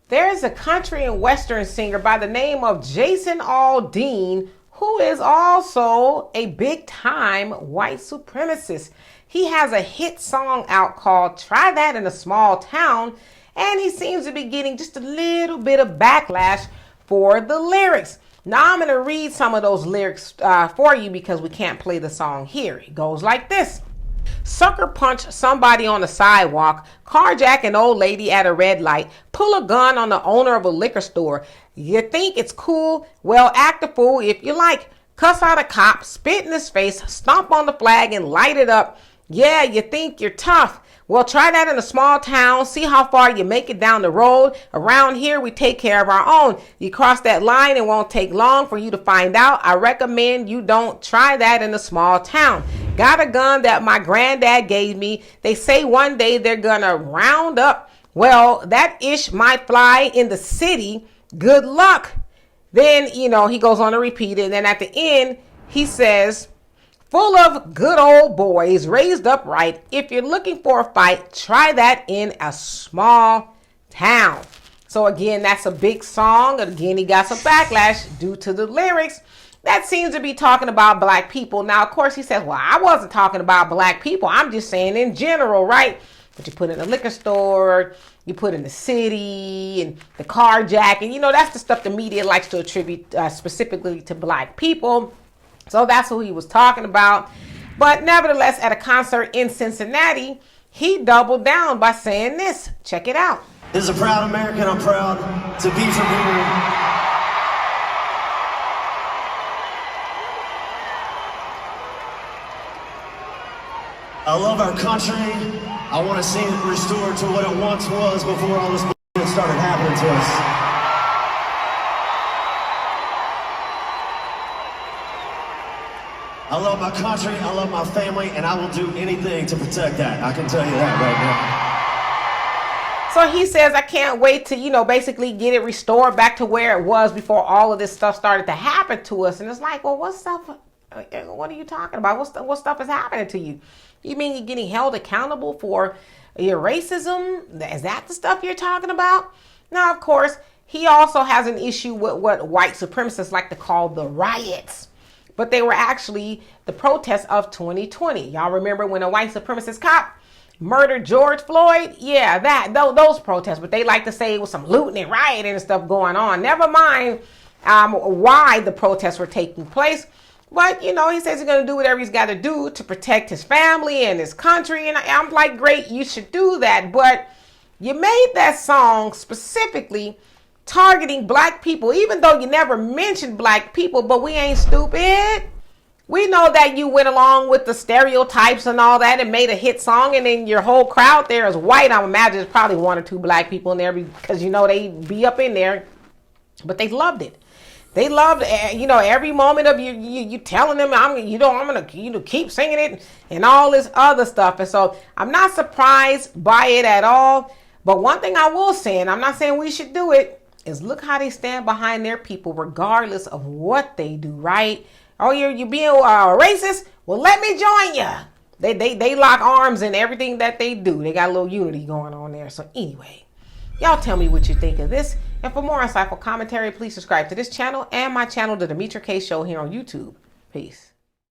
There's a country and western singer by the name of Jason Aldean who is also a big time white supremacist. He has a hit song out called Try That in a Small Town, and he seems to be getting just a little bit of backlash for the lyrics. Now I'm going to read some of those lyrics for you because we can't play the song here. It goes like this. Sucker punch somebody on the sidewalk, carjack an old lady at a red light, pull a gun on the owner of a liquor store. You think it's cool? Well, act a fool if you like. Cuss out a cop, spit in his face, stomp on the flag and light it up. Yeah, you think you're tough. Well, try that in a small town. See how far you make it down the road. Around here, we take care of our own. You cross that line, it won't take long for you to find out. I recommend you don't try that in a small town. Got a gun that my granddad gave me. They say one day they're gonna round up. Well, that ish might fly in the city. Good luck. Then, he goes on to repeat it. And then at the end, he says, full of good old boys raised up right. If you're looking for a fight, try that in a small town. So again, that's a big song. Again, he got some backlash due to the lyrics. That seems to be talking about black people. Now, of course, he says, well, I wasn't talking about black people. I'm just saying in general, right? But you put in a liquor store, you put in the city and the carjacking. That's the stuff the media likes to attribute specifically to black people. So that's who he was talking about. But nevertheless, at a concert in Cincinnati, he doubled down by saying this. Check it out. As a proud American, I'm proud to be from here. I love our country. I want to see it restored to what it once was before all this started happening to us. I love my country, I love my family, and I will do anything to protect that. I can tell you that right now. So he says, I can't wait to, basically get it restored back to where it was before all of this stuff started to happen to us. And it's like, well, what are you talking about? What stuff is happening to you? You mean you're getting held accountable for your racism? Is that the stuff you're talking about? Now, of course, he also has an issue with what white supremacists like to call the riots. But they were actually the protests of 2020. Y'all remember when a white supremacist cop murdered George Floyd? Yeah, those protests. But they like to say it was some looting and rioting and stuff going on. Never mind why the protests were taking place. But, he says he's going to do whatever he's got to do to protect his family and his country. And I'm like, great, you should do that. But you made that song specifically targeting black people, even though you never mentioned black people. But we ain't stupid. We know that you went along with the stereotypes and all that and made a hit song. And then your whole crowd there is white. I imagine there's probably one or two black people in there because, they be up in there. But they loved it. They loved, every moment of you telling them, I'm going to keep singing it and all this other stuff. And so I'm not surprised by it at all. But one thing I will say, and I'm not saying we should do it, is look how they stand behind their people regardless of what they do, right? Oh, you're being racist? Well, let me join you. They lock arms in everything that they do. They got a little unity going on there. So anyway, y'all tell me what you think of this. And for more insightful commentary, please subscribe to this channel and my channel, The Demetra Kaye Show, here on YouTube. Peace.